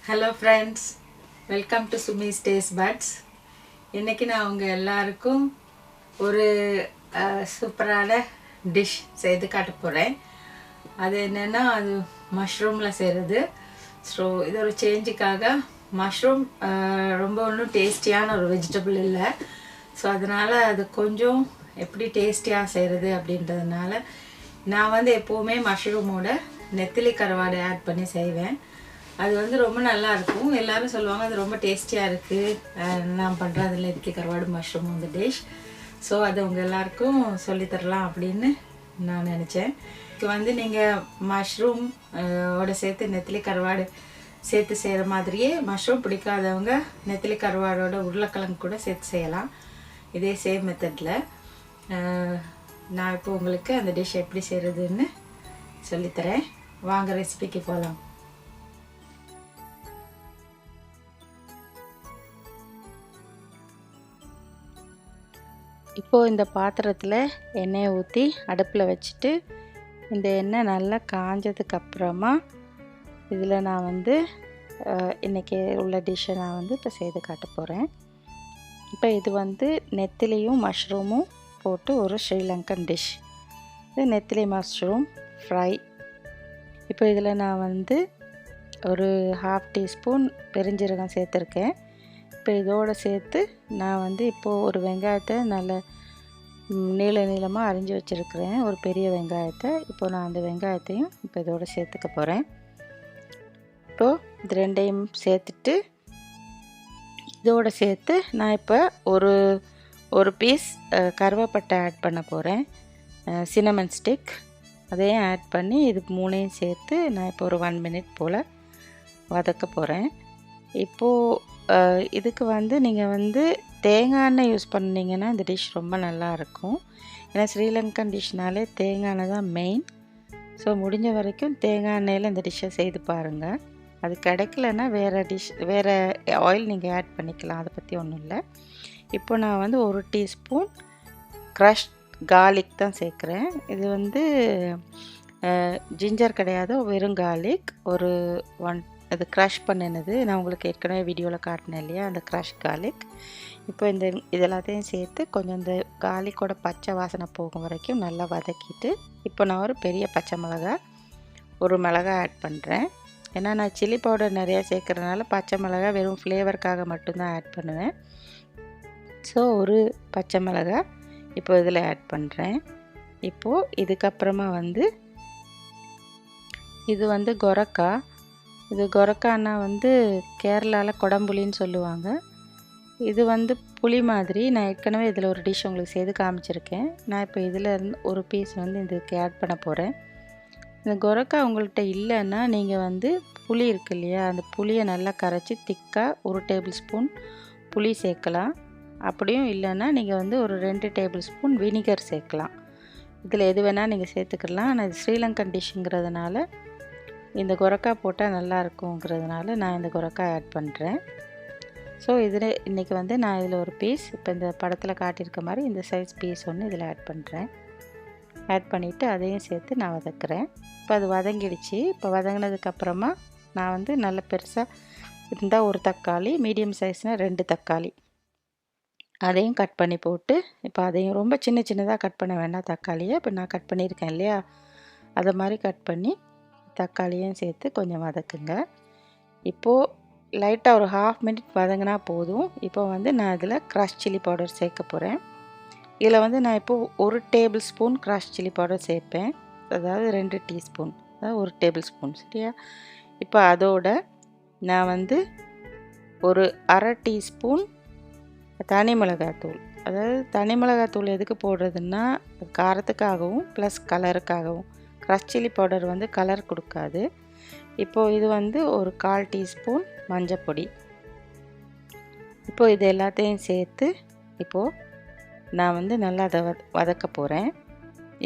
Hello friends, welcome to Sumi's Taste Buds. இன்னைக்கு நான் உங்க எல்லாருக்கும் ஒரு சூப்பரான டிஷ் செய்து காட்ட போறேன். அது என்னன்னா அது மஷ்ரூம்ல செய்கிறது. ஸோ இது ஒரு சேஞ்சுக்காக மஷ்ரூம் ரொம்ப ஒன்றும் டேஸ்டியான ஒரு வெஜிடபிள் இல்லை. ஸோ அதனால் அது கொஞ்சம் எப்படி டேஸ்டியாக செய்கிறது அப்படின்றதுனால நான் எப்போவுமே மஷ்ரூமோட நெத்திலி கருவாடு ஆட் பண்ணி செய்வேன். அது ரொம்ப நல்லா இருக்கும். எல்லாரும் சொல்லுவாங்க அது ரொம்ப டேஸ்டியாக இருக்குது நான் பண்ணுறேன் அதில் நெத்திலி கருவாடு மஷ்ரூம் இந்த டிஷ். ஸோ அது உங்கள் எல்லாருக்கும் சொல்லித்தரலாம் அப்படின்னு நான் நினச்சேன். இது நீங்கள் மஷ்ரூம் ஓட சேர்த்து நெத்திலி கருவாடு சேர்த்து செய்கிற மாதிரியே மஷ்ரூம் பிடிக்காதவங்க நெத்திலி கருவாடோட உருளைக்கிழங்கு கூட சேர்த்து செய்யலாம். இதே சேம் மெத்தடில் நான் இப்போ உங்களுக்கு அந்த டிஷ் எப்படி செய்கிறதுன்னு சொல்லித்தரேன். வாங்க ரெசிபிக்கு போகலாம். இப்போது இந்த பாத்திரத்தில் எண்ணெயை ஊற்றி அடுப்பில் வச்சுட்டு இந்த எண்ணெய் நல்லா காஞ்சதுக்கப்புறமா இதில் நான் இன்றைக்கி உள்ள டிஷ்ஷை நான் இப்போ செய்து காட்ட போகிறேன். இப்போ இது நெத்திலியும் மஷ்ரூமும் போட்டு ஒரு ஸ்ரீலங்கன் டிஷ். இது நெத்திலி மஷ்ரூம் ஃப்ரை. இப்போ இதில் நான் ஒரு 1/2 டீஸ்பூன் பெருஞ்சீரகம் சேர்த்துருக்கேன். இப்போ இதோடு சேர்த்து நான் இப்போது ஒரு வெங்காயத்தை நல்ல நீளமாக அரிஞ்சு வச்சுருக்கிறேன், ஒரு பெரிய வெங்காயத்தை. இப்போ நான் அந்த வெங்காயத்தையும் இப்போ இதோடு சேர்த்துக்க போகிறேன். இப்போது இது ரெண்டையும் சேர்த்துட்டு இதோடு சேர்த்து நான் இப்போ ஒரு பீஸ் கருவேப்பட்டை ஆட் பண்ண போகிறேன், சின்னமன் ஸ்டிக். அதையும் ஆட் பண்ணி இது 3ஐயும் சேர்த்து நான் இப்போ ஒரு 1 மினிட் போல் வதக்க போகிறேன். இப்போது இதுக்கு நீங்கள் தேங்காய் எண்ணெய் யூஸ் பண்ணிங்கன்னா இந்த டிஷ் ரொம்ப நல்லாயிருக்கும். ஏன்னா ஸ்ரீலங்கன் டிஷ்னாலே தேங்காய் எண்ணெய் தான் மெயின். ஸோ முடிஞ்ச வரைக்கும் தேங்காய் எண்ணெயில் இந்த டிஷ்ஷை செய்து பாருங்கள். அது கிடைக்கலன்னா வேறு ஆயில் நீங்கள் ஆட் பண்ணிக்கலாம், அதை பற்றி ஒன்றும் இல்லை. இப்போ நான் 1 டீஸ்பூன் க்ரஷ் கார்லிக் தான் சேர்க்குறேன். இது ஜிஞ்சர் கிடையாது, வெறும் கார்லிக். அது க்ரஷ் பண்ணினது நான் உங்களுக்கு ஏற்கனவே வீடியோவில் காட்டினேன் இல்லையா, அந்த க்ரஷ் கார்லிக். இப்போ இது எல்லாத்தையும் சேர்த்து கொஞ்சம் இந்த கார்லிக்கோட பச்சை வாசனை போகும் வரைக்கும் நல்லா வதக்கிட்டு இப்போ நான் ஒரு பெரிய பச்சை ஒரு மிளகாய் ஆட் பண்ணுறேன். ஏன்னா நான் சில்லி பவுடர் நிறையா சேர்க்குறதுனால பச்சை மிளகாய் வெறும் ஃப்ளேவருக்காக மட்டும்தான் ஆட் பண்ணுவேன். ஸோ ஒரு பச்சை மிளகாய் இப்போ இதில் ஆட் பண்ணுறேன். இப்போது இதுக்கப்புறமா இது கொரக்காய். இது கொரக்கான்னா கேரளாவில் கொடம்புளின்னு சொல்லுவாங்க. இது புளி மாதிரி. நான் ஏற்கனவே இதில் ஒரு டிஷ் உங்களுக்கு செய்து காமிச்சிருக்கேன். நான் இப்போ இதில் ஒரு பீஸ் இதுக்கு ஆட் பண்ண போகிறேன். இந்த கொரக்காய் உங்கள்கிட்ட இல்லைன்னா நீங்கள் புளி இருக்கு இல்லையா, அந்த புளியை நல்லா கரைச்சி திக்காக 1 டேபிள் ஸ்பூன் புளி சேர்க்கலாம். அப்படியும் இல்லைன்னா நீங்கள் ஒரு 2 டேபிள் ஸ்பூன் வினிகர் சேர்க்கலாம். இதில் எது வேணால் நீங்கள் சேர்த்துக்கலாம். ஆனால் இது ஸ்ரீலங்கன் டிஷ்ஷுங்கிறதுனால இந்த கொரக்காய் போட்டால் நல்லா இருக்குங்கிறதுனால நான் இந்த கொரக்காய் ஆட் பண்ணுறேன். ஸோ இதில் இன்றைக்கி நான் இதில் ஒரு பீஸ், இப்போ இந்த படத்தில் காட்டியிருக்க மாதிரி இந்த சைஸ் பீஸ் ஒன்று இதில் ஆட் பண்ணுறேன். ஆட் பண்ணிவிட்டு அதையும் சேர்த்து நான் வதக்குறேன். இப்போ அது வதங்கிடுச்சு. இப்போ வதங்கினதுக்கப்புறமா நான் நல்ல பெருசாக இருந்தால் ஒரு தக்காளி, மீடியம் சைஸ்னால் 2 தக்காளி அதையும் கட் பண்ணி போட்டு, இப்போ அதையும் ரொம்ப சின்னதாக கட் பண்ண வேண்டாம் தக்காளியை. இப்போ நான் கட் பண்ணியிருக்கேன் இல்லையா, அதை மாதிரி கட் பண்ணி தக்காளியும் சேர்த்து கொஞ்சம் வதக்குங்க. இப்போது லைட்டாக ஒரு 1/2 மினிட் வதங்கினா போதும். இப்போ நான் இதில் க்ரஷ் சில்லி பவுடர் சேர்க்க போகிறேன். இதில் நான் இப்போது 1 table spoon crush chilli powder சேர்ப்பேன். அதாவது 2 டீஸ்பூன், அதாவது 1 டேபிள் ஸ்பூன், சரியா? இப்போ அதோட நான் ஒரு 1/2 டீஸ்பூன் தனி மிளகாய்த்தூள். அதாவது தனி மிளகாய்த்தூள் எதுக்கு போடுறதுன்னா காரத்துக்காகவும் ப்ளஸ் கலருக்காகவும். க்ரஷ் சில்லி பவுடர் கலர் கொடுக்காது. இப்போது இது ஒரு 1/4 டீஸ்பூன் மஞ்சப்பொடி. இப்போது இது எல்லாத்தையும் சேர்த்து இப்போது நான் நல்லா அதை வதக்க போகிறேன்.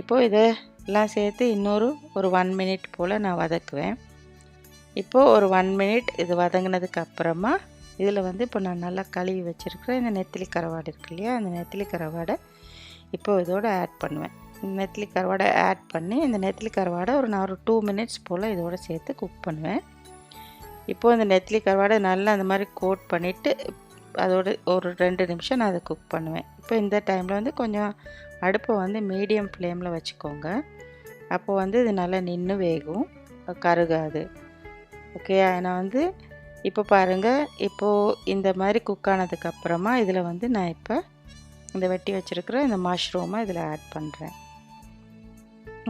இப்போது இதெல்லாம் சேர்த்து ஒரு 1 மினிட் போல் நான் வதக்குவேன். இப்போது ஒரு 1 மினிட் இது வதங்கினதுக்கு அப்புறமா இதில் இப்போ நான் நல்லா கழுவி வச்சுருக்கிறேன் இந்த நெத்திலி கருவாடு இருக்கு இல்லையா, அந்த நெத்திலி கருவாடை இப்போது இதோடு ஆட் பண்ணுவேன். நெத்திலி கருவாடை ஆட் பண்ணி இந்த நெத்திலி கருவாடை நான் ஒரு 2 மினிட்ஸ் போல் இதோடு சேர்த்து குக் பண்ணுவேன். இப்போது இந்த நெத்திலி கருவாடை நல்லா அந்த மாதிரி கோட் பண்ணிவிட்டு அதோட ஒரு 2 நிமிஷம் நான் அதை குக் பண்ணுவேன். இப்போ இந்த டைமில் வந்து கொஞ்சம் அடுப்பை வந்து மீடியம் ஃப்ளேமில் வச்சுக்கோங்க. அப்போது வந்து இது நல்லா நின்று வேகும், கருகாது. ஓகே, நான் வந்து இப்போ பாருங்கள், இப்போது இந்த மாதிரி குக் ஆனதுக்கப்புறமா இதில் வந்து நான் இப்போ இந்த வெட்டி வச்சுருக்கிற இந்த மஷ்ரூமை இதில் ஆட் பண்ணுறேன்.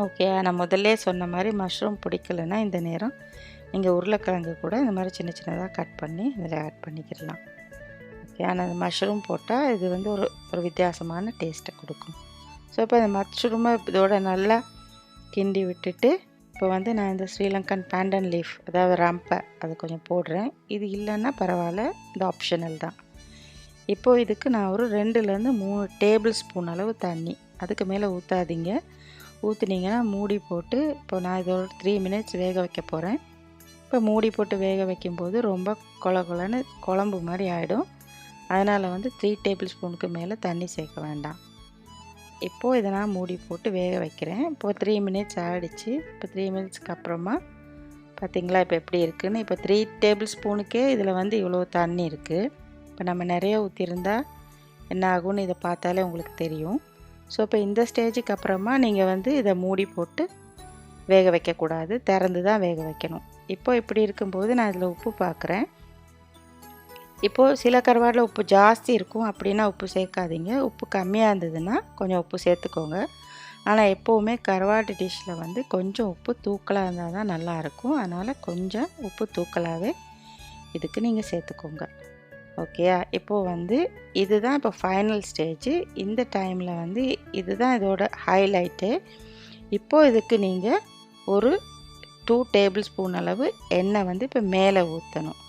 ஓகே, நான் முதல்ல சொன்ன மாதிரி மஷ்ரூம் பிடிக்கலைன்னா இந்த நேரம் நீங்கள் உருளைக்கிழங்கு கூட இந்த மாதிரி சின்ன சின்னதாக கட் பண்ணி இதில் ஆட் பண்ணிக்கிடலாம். ஓகே, ஆனால் அந்த மஷ்ரூம் போட்டால் இது வந்து ஒரு வித்தியாசமான டேஸ்ட்டை கொடுக்கும். ஸோ இப்போ இந்த மஷ்ரூமை இதோட நல்லா கிண்டி விட்டுட்டு இப்போ வந்து நான் இந்த ஸ்ரீலங்கன் பேண்டன் லீஃப், அதாவது ரம்பை, அது கொஞ்சம் போடுறேன். இது இல்லைன்னா பரவாயில்ல, இது ஆப்ஷனல் தான். இப்போது இதுக்கு நான் ஒரு 2லேருந்து 3 டேபிள் ஸ்பூன் அளவு தண்ணி, அதுக்கு மேலே ஊற்றாதீங்க. ஊற்றுனீங்கன்னா மூடி போட்டு இப்போ நான் இதோட 3 மினிட்ஸ் வேக வைக்க போகிறேன். இப்போ மூடி போட்டு வேக வைக்கும்போது ரொம்ப கொலன்னு குழம்பு மாதிரி ஆகிடும். அதனால் வந்து 3 டேபிள் ஸ்பூனுக்கு மேலே தண்ணி சேர்க்க வேண்டாம். இப்போது இதை நான் மூடி போட்டு வேக வைக்கிறேன். இப்போது 3 மினிட்ஸ் ஆகிடுச்சு. இப்போ 3 மினிட்ஸ்க்கு அப்புறமா பார்த்திங்களா இப்போ எப்படி இருக்குதுன்னு. இப்போ 3 டேபிள் ஸ்பூனுக்கே இதில் வந்து இவ்வளோ தண்ணி இருக்குது. இப்போ நம்ம நிறைய ஊற்றிருந்தா என்ன ஆகும்னு இதை பார்த்தாலே உங்களுக்கு தெரியும். ஸோ இப்போ இந்த ஸ்டேஜுக்கு அப்புறமா நீங்கள் வந்து இதை மூடி போட்டு வேக வைக்கக்கூடாது, திறந்து தான் வேக வைக்கணும். இப்போ இப்படி இருக்கும்போது நான் இதில் உப்பு பார்க்குறேன். இப்போது சில கருவாடில் உப்பு ஜாஸ்தி இருக்கும், அப்படின்னா உப்பு சேர்க்காதீங்க. உப்பு கம்மியாக இருந்ததுன்னா கொஞ்சம் உப்பு சேர்த்துக்கோங்க. ஆனால் எப்போவுமே கருவாடு டிஷ்ஷில் வந்து கொஞ்சம் உப்பு தூக்கலாக இருந்தால் தான் நல்லாயிருக்கும். அதனால் கொஞ்சம் உப்பு தூக்கலாகவே இதுக்கு நீங்கள் சேர்த்துக்கோங்க. ஓகேயா, இப்போது வந்து இதுதான் இப்போ ஃபைனல் ஸ்டேஜு. இந்த டைமில் வந்து இதுதான் இதோட ஹைலைட்டு. இப்போது இதுக்கு நீங்கள் ஒரு 2 டேபிள் ஸ்பூன் அளவு எண்ணெய் வந்து இப்போ மேலே ஊற்றணும்.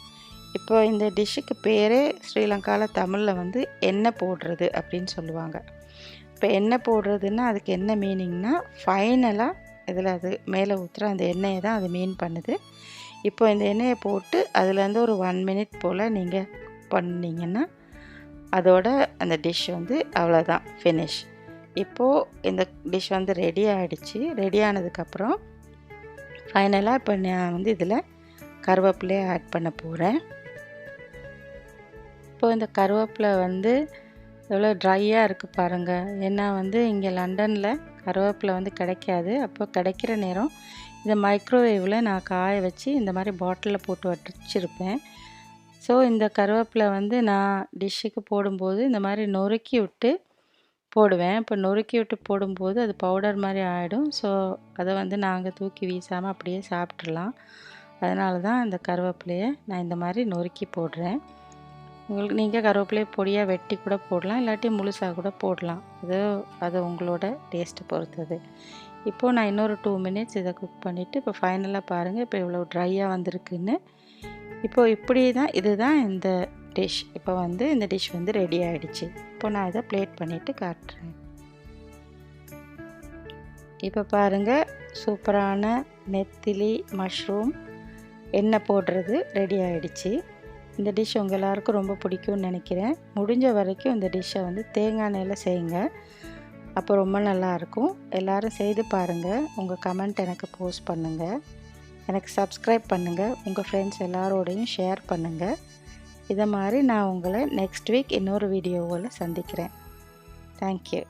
இப்போ இந்த டிஷ்ஷுக்கு பேரே ஸ்ரீலங்காவில் தமிழில் வந்து எண்ணெய் போடுறது அப்படின்னு சொல்லுவாங்க. இப்போ எண்ணெய் போடுறதுன்னா அதுக்கு என்ன மீனிங்னா, ஃபைனலாக இதில் அது மேலே ஊற்றுற அந்த எண்ணெயை தான் அது மீன் பண்ணுது. இப்போ இந்த எண்ணெயை போட்டு அதுலேருந்து ஒரு 1 மினிட் போல் நீங்கள் பண்ணிங்கன்னா அதோட அந்த டிஷ் வந்து அவ்வளோதான், ஃபினிஷ். இப்போது இந்த டிஷ் வந்து ரெடி ஆகிடுச்சு. ரெடி ஆனதுக்கப்புறம் ஃபைனலாக இப்போ நான் வந்து இதில் கருவேப்பிலையை ஆட் பண்ண போகிறேன். இப்போது இந்த கருவேப்பிலை வந்து எவ்வளோ ட்ரையாக இருக்குது பாருங்கள். ஏன்னா வந்து இங்கே லண்டனில் கருவேப்பிலை வந்து கிடைக்காது. அப்போ கிடைக்கிற நேரம் இந்த மைக்ரோவேவில் நான் காய வச்சு இந்த மாதிரி பாட்டிலில் போட்டு வச்சிருப்பேன். ஸோ இந்த கருவேப்பிலை வந்து நான் டிஷ்ஷுக்கு போடும்போது இந்த மாதிரி நொறுக்கி விட்டு போடுவேன். இப்போ நொறுக்கி விட்டு போடும்போது அது பவுடர் மாதிரி ஆகிடும். ஸோ அதை வந்து நாங்கள் தூக்கி வீசாமல் அப்படியே சாப்பிட்றலாம். அதனால தான் இந்த கருவேப்பிலையை நான் இந்த மாதிரி நொறுக்கி போடுறேன். உங்களுக்கு நீங்கள் கருவேப்பிலையை பொடியாக வெட்டி கூட போடலாம், இல்லாட்டி முழுசாக கூட போடலாம். அது உங்களோட டேஸ்ட்டை பொறுத்தது. இப்போது நான் இன்னொரு 2 மினிட்ஸ் இதை குக் பண்ணிவிட்டு இப்போ ஃபைனலாக பாருங்கள் இப்போ இவ்வளோ ட்ரையாக வந்திருக்குன்னு. இப்போது இப்படி தான் இதுதான் இந்த டிஷ். இப்போ வந்து இந்த டிஷ் வந்து ரெடி ஆகிடுச்சு. இப்போ நான் இதை பிளேட் பண்ணிவிட்டு காட்டுறேன். இப்போ பாருங்கள், சூப்பரான நெத்திலி மஷ்ரூம் எண்ணெய் போடுறது ரெடி ஆகிடுச்சு. இந்த டிஷ் உங்கள் எல்லாருக்கும் ரொம்ப பிடிக்கும்னு நினைக்கிறேன். முடிஞ்ச வரைக்கும் இந்த டிஷ்ஷை வந்து தேங்காய் எண்ணெயில் செய்யுங்க, அப்போ ரொம்ப நல்லாயிருக்கும். எல்லோரும் செய்து பாருங்கள். உங்கள் கமெண்ட் எனக்கு போஸ்ட் பண்ணுங்கள். எனக்கு சப்ஸ்கிரைப் பண்ணுங்கள். உங்கள் ஃப்ரெண்ட்ஸ் எல்லாரோடையும் ஷேர் பண்ணுங்கள். இதை மாதிரி நான் உங்களை நெக்ஸ்ட் வீக் இன்னொரு வீடியோவில் சந்திக்கிறேன். தேங்க்யூ.